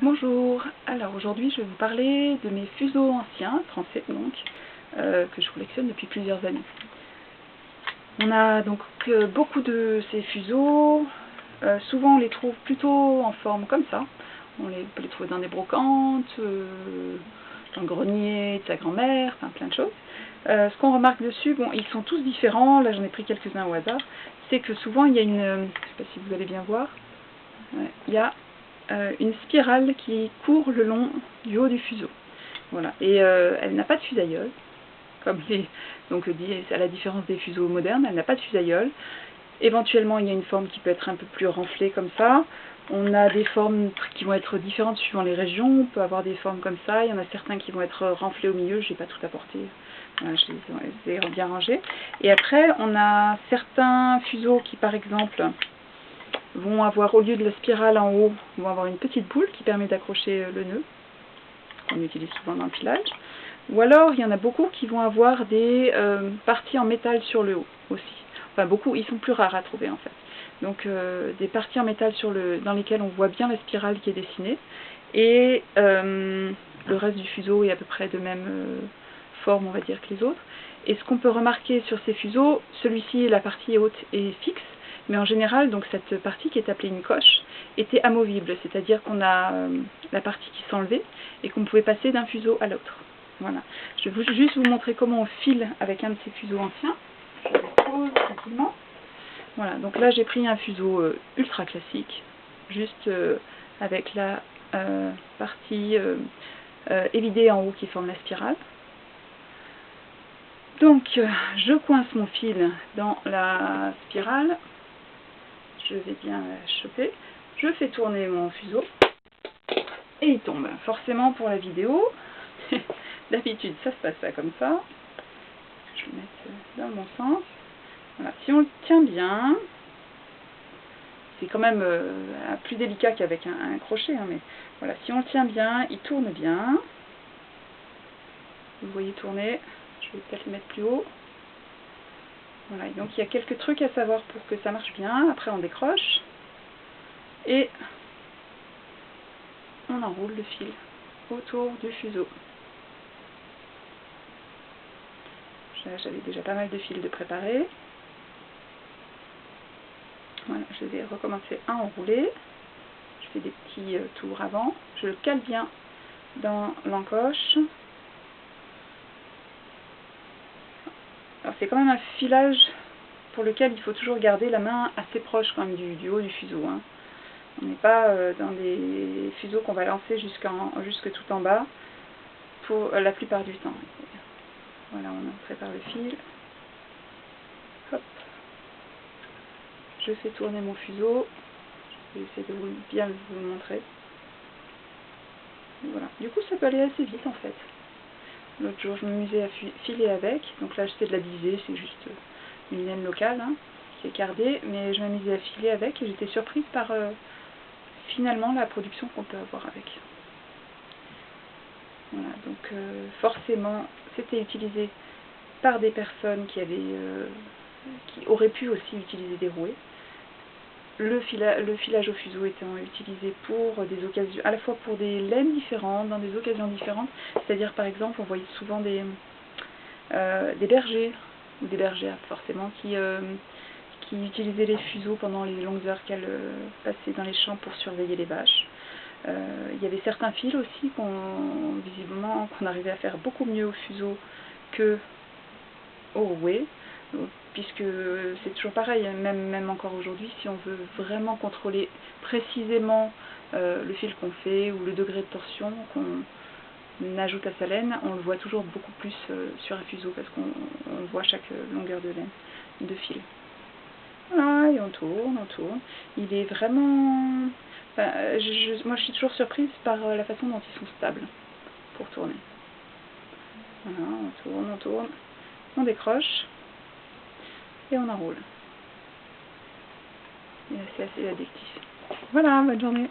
Bonjour, alors aujourd'hui je vais vous parler de mes fuseaux anciens, français donc, que je collectionne depuis plusieurs années. On a donc beaucoup de ces fuseaux, souvent on les trouve plutôt en forme comme ça, peut les trouver dans des brocantes, dans le grenier de sa grand-mère, enfin plein de choses. Ce qu'on remarque dessus, bon ils sont tous différents, là j'en ai pris quelques-uns au hasard, c'est que souvent il y a une, je ne sais pas si vous allez bien voir, il y a une spirale qui court le long du haut du fuseau. Voilà. Et elle n'a pas de fusailleul, donc à la différence des fuseaux modernes, elle n'a pas de fusailleul. Éventuellement, il y a une forme qui peut être un peu plus renflée comme ça. On a des formes qui vont être différentes suivant les régions. On peut avoir des formes comme ça. Il y en a certains qui vont être renflés au milieu. Je n'ai pas tout apporté. Voilà, je les ai bien rangés. Et après, on a certains fuseaux qui, par exemple, vont avoir, au lieu de la spirale en haut, vont avoir une petite boule qui permet d'accrocher le nœud, qu'on utilise souvent dans le filage. Ou alors, il y en a beaucoup qui vont avoir des parties en métal sur le haut aussi. Enfin, beaucoup, ils sont plus rares à trouver en fait. Donc, des parties en métal dans lesquelles on voit bien la spirale qui est dessinée. Et le reste du fuseau est à peu près de même forme, on va dire, que les autres. Et ce qu'on peut remarquer sur ces fuseaux, celui-ci, la partie haute est fixe. Mais en général, donc cette partie qui est appelée une coche était amovible, c'est-à-dire qu'on a la partie qui s'enlevait et qu'on pouvait passer d'un fuseau à l'autre. Voilà. Je vais juste vous montrer comment on file avec un de ces fuseaux anciens. Je le pose tranquillement. Voilà, donc là j'ai pris un fuseau ultra classique, juste avec la partie évidée en haut qui forme la spirale. Donc je coince mon fil dans la spirale. Je vais bien la choper, je fais tourner mon fuseau et il tombe. Forcément pour la vidéo, d'habitude ça se passe pas comme ça. Je vais mettre dans le bon sens. Voilà. Si on le tient bien, c'est quand même plus délicat qu'avec un crochet, hein, mais voilà, si on le tient bien, il tourne bien. Vous voyez tourner, je vais peut-être le mettre plus haut. Voilà, et donc il y a quelques trucs à savoir pour que ça marche bien. Après on décroche et on enroule le fil autour du fuseau. J'avais déjà pas mal de fils de préparés. Voilà, je vais recommencer à enrouler. Je fais des petits tours avant. Je le cale bien dans l'encoche. Alors c'est quand même un filage pour lequel il faut toujours garder la main assez proche quand même du haut du fuseau, hein. On n'est pas dans des fuseaux qu'on va lancer jusque tout en bas pour la plupart du temps. Voilà, on prépare le fil. Hop. Je fais tourner mon fuseau. Je vais essayer de bien vous le montrer. Et voilà. Du coup, ça peut aller assez vite en fait. L'autre jour, je m'amusais à filer avec. Donc là, c'est de la visée, c'est juste une laine locale, hein, qui est cardée. Mais je m'amusais à filer avec et j'étais surprise par finalement la production qu'on peut avoir avec. Voilà, donc forcément, c'était utilisé par des personnes qui auraient pu aussi utiliser des rouets. Le filage au fuseau étant utilisé pour des occasions, à la fois pour des laines différentes, dans des occasions différentes. C'est-à-dire, par exemple, on voyait souvent des bergers, ou des bergères forcément, qui utilisaient les fuseaux pendant les longues heures qu'elles passaient dans les champs pour surveiller les vaches. Il y avait certains fils aussi visiblement qu'on arrivait à faire beaucoup mieux au fuseau que au rouet, puisque c'est toujours pareil, même encore aujourd'hui, si on veut vraiment contrôler précisément le fil qu'on fait ou le degré de torsion qu'on ajoute à sa laine, on le voit toujours beaucoup plus sur un fuseau parce qu'on voit chaque longueur de laine, de fil. Voilà, et on tourne, on tourne. Il est vraiment... moi je suis toujours surprise par la façon dont ils sont stables pour tourner. Voilà, on tourne, on décroche et on enroule. Et c'est assez addictif. Voilà, bonne journée.